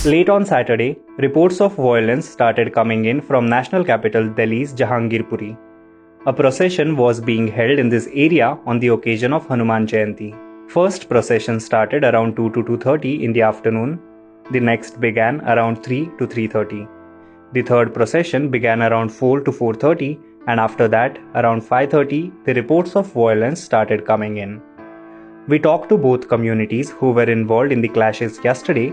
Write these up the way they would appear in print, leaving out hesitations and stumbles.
Late on Saturday, reports of violence started coming in from national capital Delhi's Jahangirpuri. A procession was being held in this area on the occasion of Hanuman Jayanti. First procession started around 2 to 2:30 in the afternoon. The next began around 3 to 3:30. The third procession began around 4 to 4:30, and after that, around 5:30, the reports of violence started coming in. We talked to both communities who were involved in the clashes yesterday.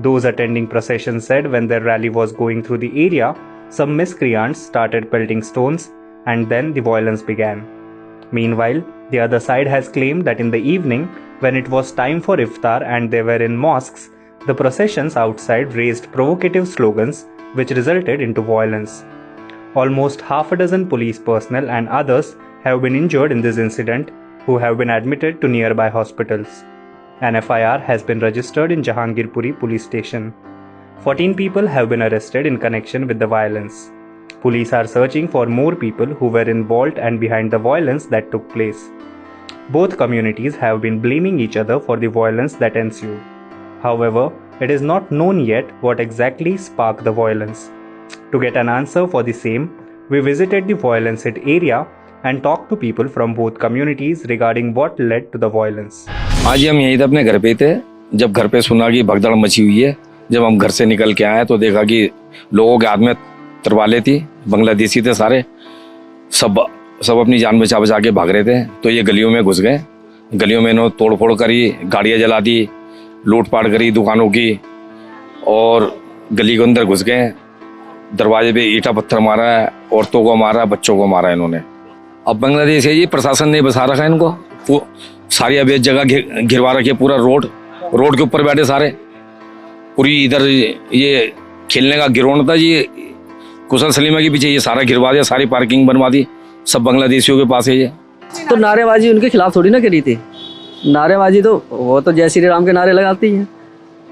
Those attending procession said when their rally was going through the area, some miscreants started pelting stones and then the violence began. Meanwhile, the other side has claimed that in the evening, when it was time for iftar and they were in mosques, the processions outside raised provocative slogans which resulted into violence. Almost half a dozen police personnel and others have been injured in this incident who have been admitted to nearby hospitals. An FIR has been registered in Jahangirpuri police station. 14 people have been arrested in connection with the violence. Police are searching for more people who were involved and behind the violence that took place. Both communities have been blaming each other for the violence that ensued. However, it is not known yet what exactly sparked the violence. To get an answer for the same, we visited the violence hit area and talked to people from both communities regarding what led to the violence. आज हम यहीं थे, अपने घर पे थे। जब घर पे सुना कि भगदड़ मची हुई है, जब हम घर से निकल के आए तो देखा कि लोगों के हाथ में तरवालें थी, बांग्लादेशी थे सारे, सब अपनी जान बचा बचा के भाग रहे थे। तो ये गलियों में घुस गए, गलियों में इन्होंने तोड़फोड़ करी, गाड़ियाँ जला दी, लूटपाट करी दुकानों की, और गली के अंदर घुस गए। दरवाजे पे ईंटा पत्थर मारा है, औरतों को मारा, बच्चों को मारा इन्होंने। अब बांग्लादेश है, ये प्रशासन ने बसा रखा है इनको, सारी अवैध जगह घिरवा रखी है, पूरा रोड के ऊपर बैठे सारे, पूरी इधर ये खेलने का गिरोन था जी, कुशल सलीमा के पीछे ये सारा घिरवा दिया, सारी पार्किंग बनवा दी, सब बांग्लादेशियों के पास है ये। तो नारेबाजी उनके खिलाफ थोड़ी ना करी थी, नारेबाजी तो वो तो जय श्री राम के नारे लगाती हैं,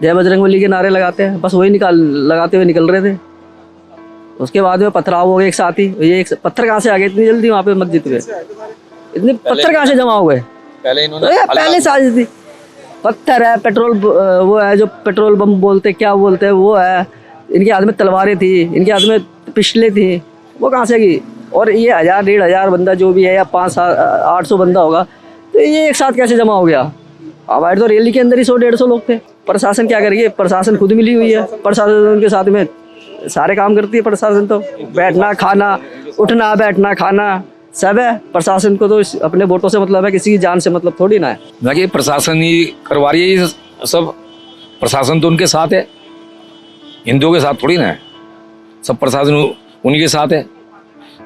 जय बजरंगबली के नारे लगाते हैं, बस वही लगाते हुए निकल रहे थे। उसके बाद में पथराव हो गए एक साथ ही। ये एक पत्थर कहाँ से आ गए इतनी जल्दी वहाँ पे मस्जिद पे, इतने पत्थर कहाँ से जमा हो गए? पहले साजिश थी, पत्थर है, पेट्रोल वो है जो पेट्रोल बम बोलते क्या बोलते हैं वो है, इनके हाथ में तलवारें थी, इनके हाथ में पिस्टलें थी, वो कहाँ से गई? और ये 1000-1500 बंदा जो भी है, या 500-800 बंदा होगा, तो ये एक साथ कैसे जमा हो गया? हमारे तो रैली के अंदर ही 100-150 लोग थे। प्रशासन क्या करेगी? प्रशासन खुद मिली हुई है, प्रशासन उनके साथ में सारे काम करती है। प्रशासन तो बैठना खाना, उठना बैठना खाना सब है। प्रशासन को तो अपने वोटों से मतलब है, किसी की जान से मतलब थोड़ी ना है। देखिए प्रशासन ही करवा रही है सब, प्रशासन तो उनके साथ है, हिंदुओं के साथ थोड़ी ना है, सब प्रशासन उनके साथ है।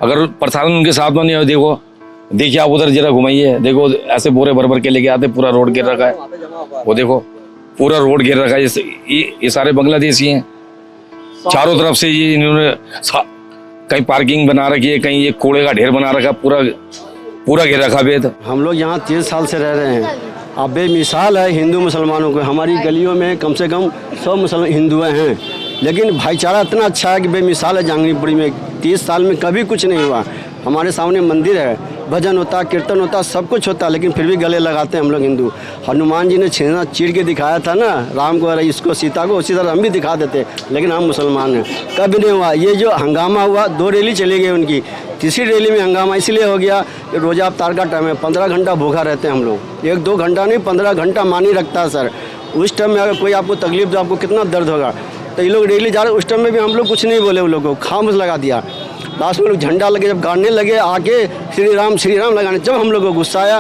अगर प्रशासन उनके साथ में नहीं हो, देखिए आप उधर जरा घुमाइए, देखो ऐसे बोरे भर के लेके आते, पूरा रोड गिर रखा है, वो देखो पूरा रोड गिर रखा है। ये सारे बांग्लादेशी हैं, चारों तरफ से ये इन्होंने कहीं पार्किंग बना रखी है, कहीं ये कूड़े का ढेर बना रखा, पूरा घेर रखा बेद। हम लोग यहाँ 30 साल से रह रहे हैं। अब बेमिसाल है हिंदू मुसलमानों को, हमारी गलियों में कम से कम 100 मुसलमान हिंदू हैं, लेकिन भाईचारा इतना अच्छा है कि बेमिसाल है। जहांगीरपुरी में 30 साल में कभी कुछ नहीं हुआ। हमारे सामने मंदिर है, भजन होता, कीर्तन होता, सब कुछ होता, लेकिन फिर भी गले लगाते हैं हम लोग हिंदू। हनुमान जी ने छेना चीर के दिखाया था ना राम को, इसको सीता को, उसी तरह हम भी दिखा देते, लेकिन हम मुसलमान हैं। कभी नहीं हुआ। ये जो हंगामा हुआ, 2 रैली चली गई उनकी, तीसरी रैली में हंगामा इसलिए हो गया कि रोज़ा अफ्तार का टाइम है, 15 घंटा भूखा रहते हैं हम लोग। 1-2 घंटा नहीं, 15 घंटा मानी रखता है सर। उस टाइम में अगर कोई आपको तकलीफ दो, आपको कितना दर्द होगा। तो ये लोग रैली जा रहे, उस टाइम में भी हम लोग कुछ नहीं बोले, उन लोगों को खामोश लगा दिया। लास्ट में लोग झंडा लगे, जब गाड़ने लगे आके श्री राम लगाने, जब हम लोग को गुस्सा आया,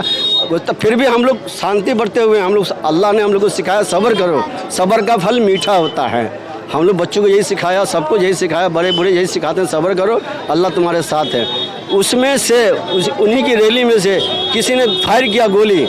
तो फिर भी हम लोग शांति बरते हुए, हम लोग अल्लाह ने हम लोग को सिखाया सब्र करो, सब्र का फल मीठा होता है। हम लोग बच्चों को यही सिखाया, सबको यही सिखाया, बड़े बूढ़े यही सिखाते हैं, सब्र करो, अल्लाह तुम्हारे साथ है। उसमें से उन्हीं की रैली में से किसी ने फायर किया गोली,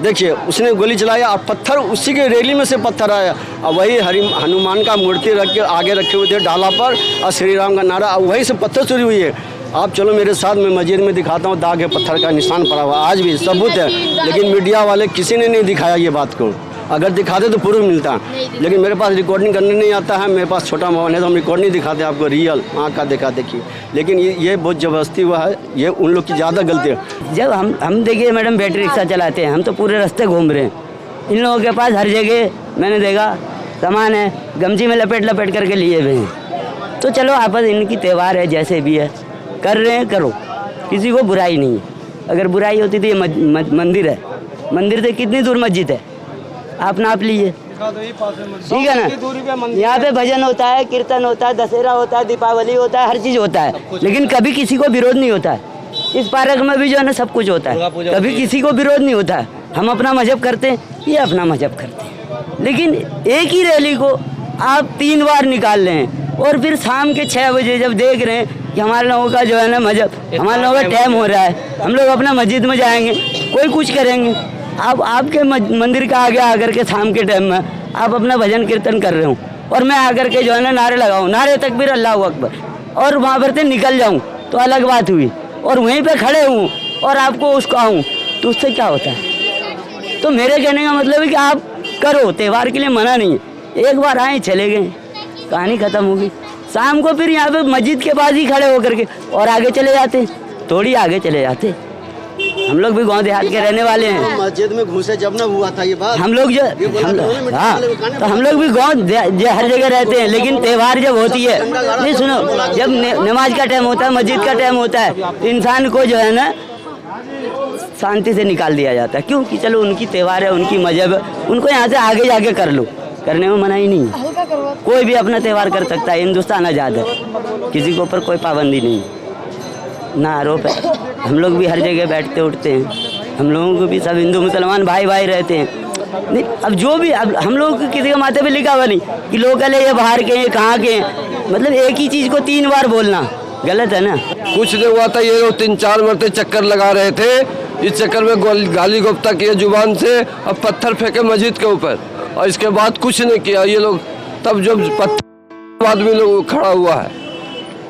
देखिए उसने गोली चलाया और पत्थर उसी के रैली में से पत्थर आया, और वही हनुमान का मूर्ति रख के आगे रखे हुए थे डाला पर, और श्री राम का नारा, वहीं से पत्थर चोरी हुई है। आप चलो मेरे साथ, मैं मस्जिद में दिखाता हूँ, दाग है, पत्थर का निशान पड़ा हुआ, आज भी सबूत है। लेकिन मीडिया वाले किसी ने नहीं दिखाया ये बात को, अगर दिखाते तो प्रूफ मिलता, लेकिन मेरे पास रिकॉर्डिंग करने नहीं आता है, मेरे पास छोटा मोबाइल है तो हम रिकॉर्ड नहीं दिखाते आपको, रियल आँख का देखा देखी। लेकिन ये बहुत ज़बरदस्ती हुआ है, ये उन लोग की ज़्यादा गलती है। जब हम देखिए मैडम बैटरी रिक्शा चलाते हैं, हम तो पूरे रास्ते घूम रहे हैं, इन लोगों के पास हर जगह मैंने देखा सामान है गमछी में लपेट लपेट करके लिए हुए हैं। तो चलो आपस इनकी त्यौहार है, जैसे भी है कर रहे हैं, करो, किसी को बुराई नहीं है। अगर बुराई होती तो ये मंदिर है, मंदिर से कितनी दूर मस्जिद है, आप नाप लीजिए, ठीक है ना। यहाँ पे भजन होता है, कीर्तन होता है, दशहरा होता है, दीपावली होता है, हर चीज़ होता है, लेकिन कभी किसी को विरोध नहीं होता है। इस पार्क में भी जो है ना सब कुछ होता है, कभी किसी को विरोध नहीं होता है। हम अपना मजहब करते हैं, ये अपना मजहब करते हैं, लेकिन एक ही रैली को आप 3 बार निकाल रहे हैं और फिर शाम के 6 बजे जब देख रहे हैं कि हमारे लोगों का जो है ना मजहब, हमारे लोगों का टाइम हो रहा है, हम लोग अपना मस्जिद में जाएंगे, कोई कुछ करेंगे। अब आपके मंदिर का आगे आकर के शाम के टाइम में आप अपना भजन कीर्तन कर रहे हो और मैं आकर के जो है ना नारे लगाऊं, नारे तकबीर अल्लाहू अकबर, और वहाँ पर से निकल जाऊँ तो अलग बात हुई, और वहीं पे खड़े हूँ और आपको उसको आऊँ तो उससे क्या होता है। तो मेरे कहने का मतलब है कि आप करो, त्यौहार के लिए मना नहीं है, एक बार आए चले गए, कहानी खत्म होगी। शाम को फिर यहाँ पे मस्जिद के पास ही खड़े होकर के और आगे चले जाते, थोड़ी आगे चले जाते। हम लोग भी गांव देहात के रहने वाले हैं, मस्जिद में घुसे जब ना हुआ था ये बात, हम लोग हाँ, तो हम लोग भी गाँव हर जगह रहते हैं, लेकिन त्यौहार जब होती है, नहीं सुनो, जब नमाज का टाइम होता है, मस्जिद का टाइम होता है, तो इंसान को जो है ना शांति से निकाल दिया जाता है। क्यों कि चलो उनकी त्यौहार है, उनकी मजहब है, उनको यहाँ से आगे जाके कर लो, करने में मनाही नहीं है। कोई भी अपना त्यौहार कर सकता है, हिंदुस्तान आज़ाद है, किसी के ऊपर कोई पाबंदी नहीं, ना आरोप है। हम लोग भी हर जगह बैठते उठते हैं, हम लोगों को भी सब हिंदू मुसलमान भाई भाई रहते हैं। नहीं, अब जो भी, अब हम लोग किसी के माथे पे लिखा हुआ नहीं कि लोकल है, ये बाहर के हैं, कहाँ के हैं, मतलब एक ही चीज़ को 3 बार बोलना गलत है ना। कुछ नहीं हुआ था, ये लोग 3-4 मरते चक्कर लगा रहे थे, इस चक्कर में गाली गुप्ता किए जुबान से, अब पत्थर फेंके मस्जिद के ऊपर, और इसके बाद कुछ नहीं किया ये लोग। तब जब पत्थर आदमी लोग खड़ा हुआ है,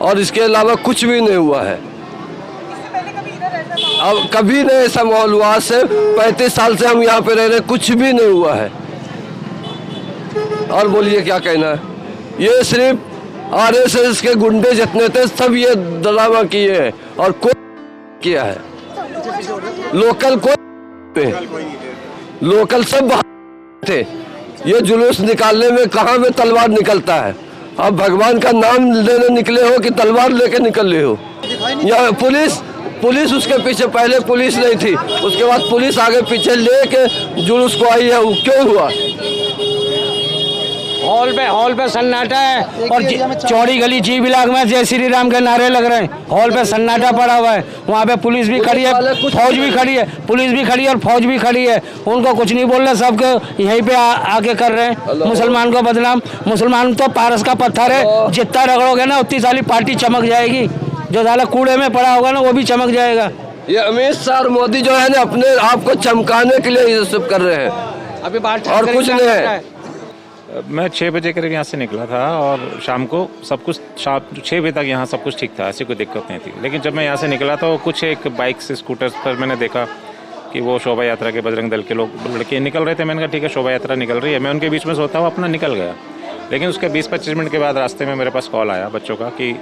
और इसके अलावा कुछ भी नहीं हुआ है। अब कभी नहीं ऐसा माहौल हुआ, आज से 35 साल से हम यहाँ पे रह रहे, कुछ भी नहीं हुआ है। और बोलिए क्या कहना है, ये सिर्फ RSS के गुंडे जितने थे सब ये ड्रामा किए हैं, और कोई किया है, लोकल कोई, लोकल सब बाहर थे। ये जुलूस निकालने में कहाँ में तलवार निकलता है, आप भगवान का नाम लेने निकले हो कि तलवार लेके निकल रहे हो। या पुलिस उसके पीछे, पहले पुलिस नहीं थी, उसके बाद पुलिस आगे पीछे लेके जुलूस को आई है, वो क्यों हुआ। हॉल पे सन्नाटा है, और चौड़ी गली जी ब्लॉक में जय श्री राम के नारे लग रहे हैं, हॉल पे सन्नाटा पड़ा हुआ है, वहाँ पे पुलिस भी खड़ी है, फौज भी खड़ी है, पुलिस भी खड़ी है और फौज भी खड़ी है, उनको कुछ नहीं बोल रहे, सबके यहीं पे आके कर रहे हैं मुसलमान को बदनाम। मुसलमान तो पारस का पत्थर है, जितना रगड़ोगे ना उतनी सारी पार्टी चमक जाएगी, जो साला कूड़े में पड़ा होगा ना वो भी चमक जाएगा। ये अमित शाह और मोदी जो है ना अपने आप को चमकाने के लिए ये सब कर रहे हैं, अभी बात और कुछ नहीं है। मैं 6 बजे करीब यहाँ से निकला था, और शाम को सब कुछ, शाम 6 बजे तक यहाँ सब कुछ ठीक था, ऐसी कोई दिक्कत नहीं थी। लेकिन जब मैं यहाँ से निकला तो कुछ एक बाइक से स्कूटर पर मैंने देखा कि वो शोभा यात्रा के बजरंग दल के लोग लड़के निकल रहे थे। मैंने कहा ठीक है, शोभा यात्रा निकल रही है, मैं उनके बीच में सोता हुआ अपना निकल गया। लेकिन उसके 20-25 मिनट के बाद रास्ते में मेरे पास कॉल आया बच्चों का कि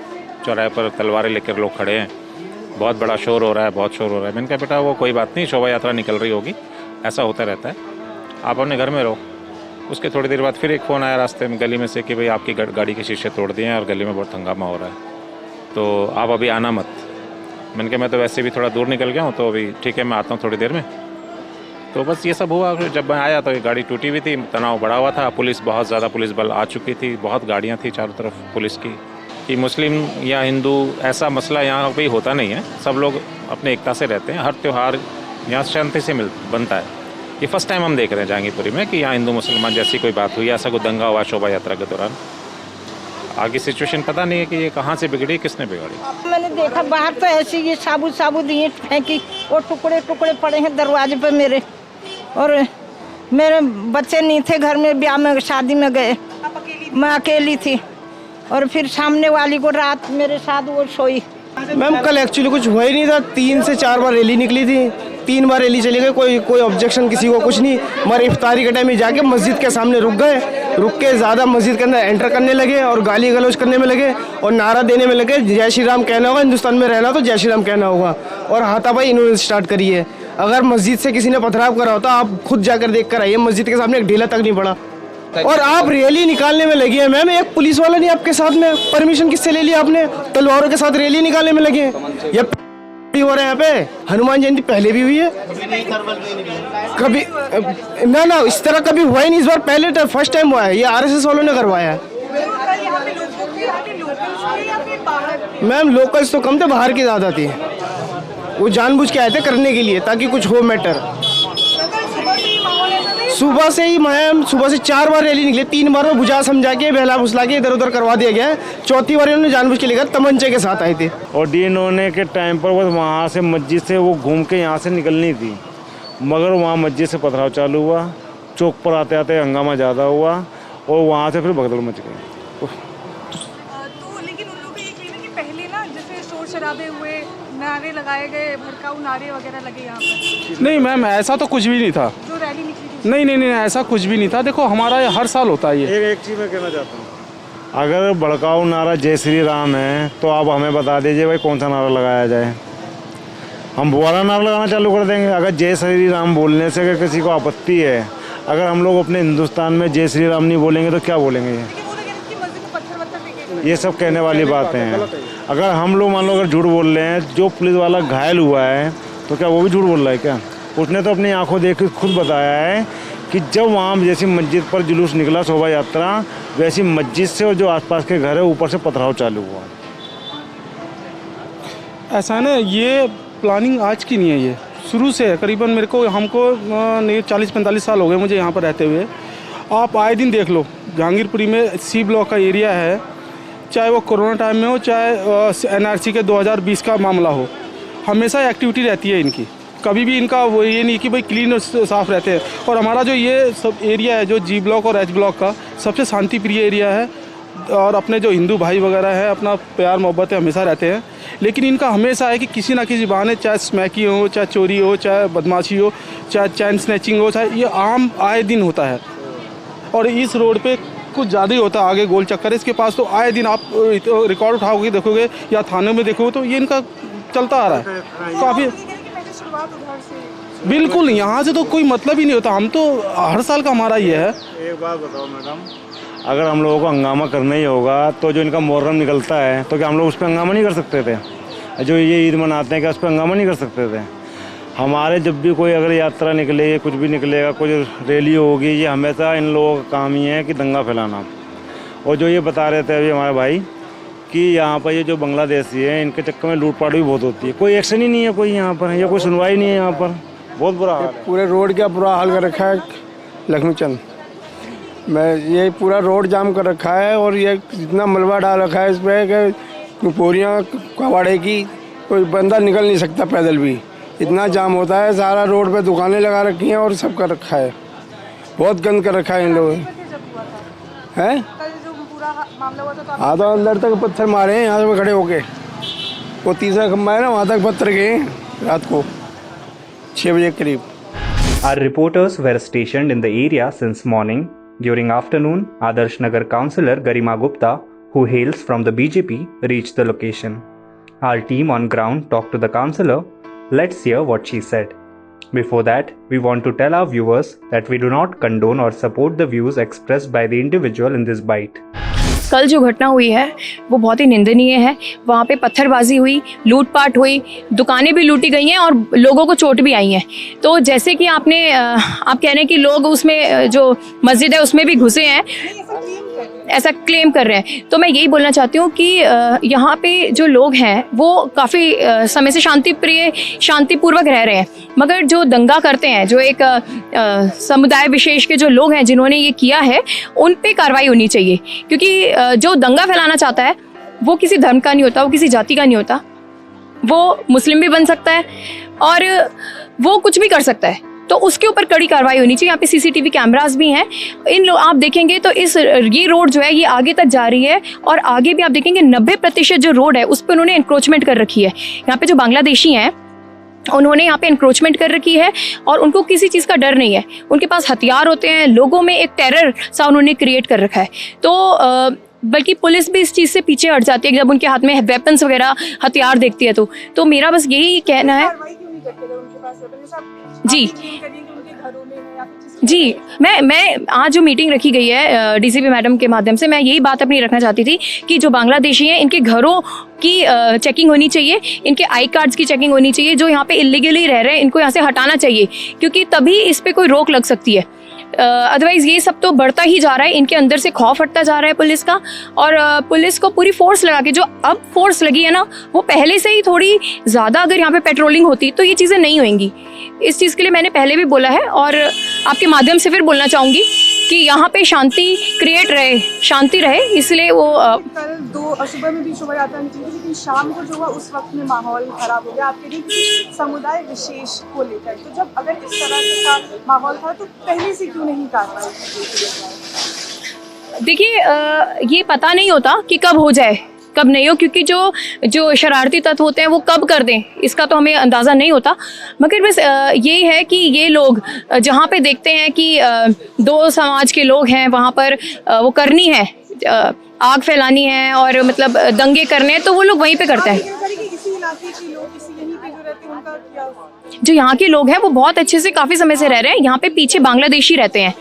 चौराहे पर तलवारें लेकर लोग खड़े हैं, बहुत बड़ा शोर हो रहा है, बहुत शोर हो रहा है। मैंने कहा बेटा वो कोई बात नहीं, शोभा यात्रा निकल रही होगी, ऐसा होता रहता है, आप अपने घर में रहो। उसके थोड़ी देर बाद फिर एक फ़ोन आया रास्ते में गली में से कि भाई आपकी गाड़ी के शीशे तोड़ दिए हैं और गली में बहुत हंगामा हो रहा है, तो आप अभी आना मत। मैंने कहा मैं तो वैसे भी थोड़ा दूर निकल गया हूँ, तो अभी ठीक है मैं आता हूँ थोड़ी देर में। तो बस ये सब हुआ। जब मैं आया तो ये गाड़ी टूटी हुई थी, तनाव बढ़ा हुआ था, पुलिस बहुत ज़्यादा पुलिस बल आ चुकी थी, बहुत गाड़ियाँ थी चारों तरफ पुलिस की। कि मुस्लिम या हिंदू ऐसा मसला यहाँ पे होता नहीं है, सब लोग अपने एकता से रहते हैं, हर त्यौहार यहाँ शांति से बनता है। ये फर्स्ट टाइम हम देख रहे हैं जहांगीरपुरी में कि यहाँ हिंदू मुसलमान जैसी कोई बात हुई, ऐसा कोई दंगा हुआ शोभा यात्रा के दौरान। आगे सिचुएशन पता नहीं है कि ये कहाँ से बिगड़ी, किसने बिगाड़ी। मैंने देखा बाहर तो ऐसी ये साबुत ईंट फेंकी और टुकड़े टुकड़े पड़े हैं दरवाजे पे मेरे, और मेरे बच्चे नहीं थे घर में, ब्याह में शादी में गए, मैं अकेली थी। और फिर सामने वाली को रात मेरे साथ वो सोई। मैम कल एक्चुअली कुछ हुआ ही नहीं था, 3 से 4 बार रैली निकली थी, 3 बार रैली चली गई, कोई ऑब्जेक्शन किसी को कुछ नहीं। मगर इफ्तारी के टाइम में जाके मस्जिद के सामने रुक के ज़्यादा मस्जिद के अंदर एंटर करने लगे और गाली गलौज करने में लगे और नारा देने में लगे, जय श्री राम कहना होगा, हिंदुस्तान में रहना तो जय श्री राम कहना होगा। और हाथापाई इन्होंने स्टार्ट करी है। अगर मस्जिद से किसी ने पथराव करा होता आप खुद जाकर देख कर आइए, मस्जिद के सामने एक ढेला तक नहीं पड़ा। और आप रैली निकालने में लगे हैं मैम, एक पुलिस वाला नहीं आपके साथ में, परमिशन किससे ले लिया आपने? तलवारों के साथ रैली निकालने में लगे हैं। ये हो रहा है यहाँ पे। हनुमान जयंती पहले भी हुई है, कभी ना इस तरह कभी हुआ ही नहीं। इस बार पहले फर्स्ट टाइम हुआ है, ये आरएसएस वालों ने करवाया है। मैम लोकल्स तो कम थे, बाहर की ज्यादा थी। वो जानबूझ के आए थे करने के लिए ताकि कुछ हो मैटर। सुबह से ही मैम, सुबह से 4 बार रैली निकली, 3 बार में बुझा समझा के बहला फुसला के इधर उधर करवा दिया गया। चौथी बार इन्होंने जानबूझ के लेकर तमंचे के साथ आए थे। और डीएन होने के टाइम पर बस वहाँ से मस्जिद से वो घूम के यहाँ से निकलनी थी, मगर वहाँ मस्जिद से पथराव चालू हुआ। चौक पर आते आते हंगामा ज़्यादा हुआ और वहाँ से फिर भगदड़ मच गई। तो लेकिन उन लोगों का ये कहना कि पहले ना जैसे शोर शराबे हुए, नारे लगाए गए, भड़काऊ नारे वगैरह लगे यहाँ पर। नहीं मैम, ऐसा तो कुछ भी नहीं था। जो रैली निकली थी नहीं, ऐसा कुछ भी नहीं था। देखो हमारा ये हर साल होता है ये। एक चीज़ मैं कहना चाहता हूँ, अगर भड़काऊ नारा जय श्री राम है तो आप हमें बता दीजिए भाई कौन सा नारा लगाया जाए, हम वो वाला नारा लगाना चालू कर देंगे। अगर जय श्री राम बोलने से अगर किसी को आपत्ति है, अगर हम लोग अपने हिंदुस्तान में जय श्री राम नहीं बोलेंगे तो क्या बोलेंगे? ये सब कहने वाली बातें हैं। अगर हम लोग मान लो अगर झूठ बोल रहे हैं, जो पुलिस वाला घायल हुआ है तो क्या वो भी झूठ बोल रहा है क्या? उसने तो अपनी आंखों देख के खुद बताया है कि जब वहाँ जैसी मस्जिद पर जुलूस निकला शोभा यात्रा, वैसी मस्जिद से और जो आसपास के घर है ऊपर से पथराव चालू हुआ। ऐसा है ना, ये प्लानिंग आज की नहीं है, ये शुरू से है। करीबन मेरे को हमको 40-45 साल हो गए मुझे यहाँ पर रहते हुए। आप आए दिन देख लो, जहांगीरपुरी में सी ब्लॉक का एरिया है, चाहे वो कोरोना टाइम में हो, चाहे एनआरसी के 2020 का मामला हो, हमेशा एक्टिविटी रहती है इनकी। कभी भी इनका वो ये नहीं कि भाई क्लीन और साफ रहते हैं। और हमारा जो ये सब एरिया है, जो जी ब्लॉक और एच ब्लॉक का, सबसे शांति प्रिय एरिया है। और अपने जो हिंदू भाई वगैरह हैं, अपना प्यार मोहब्बत हमेशा रहते हैं। लेकिन इनका हमेशा है कि किसी ना किसी बहाने, चाहे स्मैकी हो, चाहे चोरी हो, चाहे बदमाशी हो, चाहे चैन स्नैचिंग हो, चाहे ये आम आए दिन होता है। और इस रोड पे कुछ ज़्यादा ही होता है। आगे गोल चक्कर है इसके पास, तो आए दिन आप रिकॉर्ड उठाओगे देखोगे या थाने में देखोगे तो ये इनका चलता आ रहा है काफ़ी। बिल्कुल, यहाँ से तो कोई मतलब ही नहीं होता। हम तो हर साल का हमारा ये है। एक बात बताओ मैडम, अगर हम लोगों को हंगामा करना ही होगा तो जो इनका मुहर्रम निकलता है तो क्या हम लोग उस पर हंगामा नहीं कर सकते थे? जो ये ईद मनाते हैं क्या उस पर हंगामा नहीं कर सकते थे? हमारे जब भी कोई अगर यात्रा निकले, कुछ भी निकलेगा, कुछ रैली होगी, ये हमेशा इन लोगों का काम ही है कि दंगा फैलाना। और जो ये बता रहे थे अभी हमारे भाई कि यहाँ पर ये जो बांग्लादेशी है, इनके चक्कर में लूटपाट भी बहुत होती है। कोई एक्शन ही नहीं है कोई यहाँ पर, या कोई सुनवाई नहीं है यहाँ पर। बहुत बुरा हाल है। पूरे रोड का बुरा हाल कर रखा है लक्ष्मीचंद मैं, ये पूरा रोड जाम कर रखा है। और ये इतना मलबा डाल रखा है इस पर कि बोरियाँ कबाड़े की, कोई बंदा निकल नहीं सकता पैदल भी, इतना जाम होता है। सारा रोड पे दुकानें लगा रखी हैं और सब कर रखा है। बहुत गंद कर रखा है इन लोगों ने। हैं हाँ, तो अंदर तक पत्थर मारे हैं यहाँ से खड़े होके। वो तीसरा खंबा है ना, वहाँ तक पत्थर गए रात को 6 बजे करीब। Our reporters were stationed in the area since morning. During afternoon, Adarsh Nagar councillor Garima Gupta, who hails from the BJP, reached the location. Our team on ground talked to the councillor. Let's hear what she said. Before that, we want to tell our viewers that we do not condone or support the views expressed by the individual in this bite. कल जो घटना हुई है वो बहुत ही निंदनीय है। वहाँ पे पत्थरबाजी हुई, लूटपाट हुई, दुकानें भी लूटी गई हैं और लोगों को चोट भी आई हैं। तो जैसे कि आप कह रहे हैं कि लोग उसमें जो मस्जिद है उसमें भी घुसे हैं, ऐसा क्लेम कर रहे हैं। तो मैं यही बोलना चाहती हूँ कि यहाँ पे जो लोग हैं वो काफ़ी समय से शांतिपूर्वक रह रहे हैं, मगर जो दंगा करते हैं, जो एक समुदाय विशेष के जो लोग हैं जिन्होंने ये किया है, उन पे कार्रवाई होनी चाहिए। क्योंकि जो दंगा फैलाना चाहता है वो किसी धर्म का नहीं होता, वो किसी जाति का नहीं होता, वो मुस्लिम भी बन सकता है और वो कुछ भी कर सकता है। तो उसके ऊपर कड़ी कार्रवाई होनी चाहिए। यहाँ पे सीसीटीवी कैमरास भी हैं। आप देखेंगे तो ये रोड जो है ये आगे तक जा रही है और आगे भी आप देखेंगे 90% जो रोड है उस पर उन्होंने इंक्रोचमेंट कर रखी है। यहाँ पे जो बांग्लादेशी हैं उन्होंने यहाँ पे इंक्रोचमेंट कर रखी है और उनको किसी चीज़ का डर नहीं है। उनके पास हथियार होते हैं, लोगों में एक टेरर सा उन्होंने क्रिएट कर रखा है। तो बल्कि पुलिस भी इस चीज़ से पीछे हट जाती है जब उनके हाथ में वेपन्स वगैरह हथियार देखती है। तो मेरा बस यही कहना है जी, जी, मैं आज जो मीटिंग रखी गई है डीसीपी मैडम के माध्यम से, मैं यही बात अपनी रखना चाहती थी कि जो बांग्लादेशी हैं इनके घरों की चेकिंग होनी चाहिए, इनके आई कार्ड्स की चेकिंग होनी चाहिए। जो यहाँ पे इलीगली रह रहे हैं इनको यहाँ से हटाना चाहिए, क्योंकि तभी इस पे कोई रोक लग सकती है। अदरवाइज़ ये सब तो बढ़ता ही जा रहा है, इनके अंदर से खौफ हटता जा रहा है पुलिस का। और पुलिस को पूरी फोर्स लगा के, जो अब फोर्स लगी है ना, वो पहले से ही थोड़ी ज़्यादा अगर यहाँ पे पेट्रोलिंग होती तो ये चीज़ें नहीं होंगी। इस चीज़ के लिए मैंने पहले भी बोला है और आपके माध्यम से फिर बोलना चाहूँगी कि यहाँ पे शांति क्रिएट रहे, शांति रहे, इसलिए वो कल 2 सुबह में भी शोभा यात्रा निकली थी, लेकिन शाम को जो हुआ उस वक्त में माहौल खराब हो गया आपके लिए किसी समुदाय विशेष को लेकर। तो जब अगर इस तरह का माहौल था तो पहले से क्यों नहीं कार्रवाई की? देखिए, ये पता नहीं होता कि कब हो जाए कब नहीं हो, क्योंकि जो शरारती तत्व होते हैं वो कब कर दें इसका तो हमें अंदाज़ा नहीं होता। मगर बस यही है कि ये लोग जहाँ पे देखते हैं कि 2 समाज के लोग हैं, वहाँ पर वो करनी है, आग फैलानी है और मतलब दंगे करने हैं, तो वो लोग वहीं पे करते हैं। जो यहाँ के लोग हैं वो बहुत अच्छे से काफ़ी समय से रह रहे हैं यहाँ पे। पीछे बांग्लादेशी रहते हैं,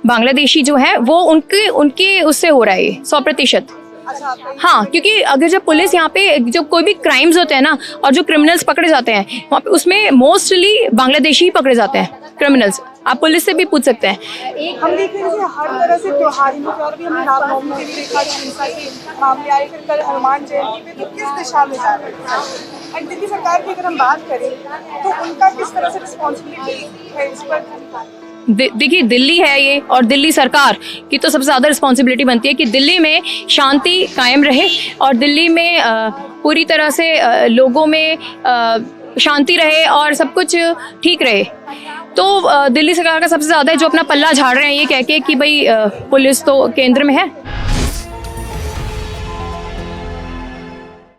बांग्लादेशी जो है वो उनके उससे हो रहा है 100%। हाँ, क्योंकि अगर जब पुलिस यहाँ पे जब कोई भी क्राइम्स होते हैं ना और जो क्रिमिनल्स पकड़े जाते हैं वहाँ पे उसमें मोस्टली बांग्लादेशी ही पकड़े जाते हैं क्रिमिनल्स। आप पुलिस से भी पूछ सकते हैं। हम देख रहे हैं हर तरह से त्योहार भी हमने रामनवमी के भी देखा, हिंसा के मामले आए, फिर कल हनुमान जयंती पे, तो किस दिशा में जा रहे हैं? और दिल्ली सरकार की अगर हम बात करें तो उनका किस तरह से रिस्पॉन्सिबिलिटी है इस पर? देखिए, दिल्ली है ये और दिल्ली सरकार की तो सबसे ज़्यादा रिस्पॉन्सिबिलिटी बनती है कि दिल्ली में शांति कायम रहे और दिल्ली में पूरी तरह से लोगों में शांति रहे और सब कुछ ठीक रहे। तो दिल्ली सरकार का सबसे ज़्यादा जो अपना पल्ला झाड़ रहे हैं ये कह के कि भाई पुलिस तो केंद्र में है।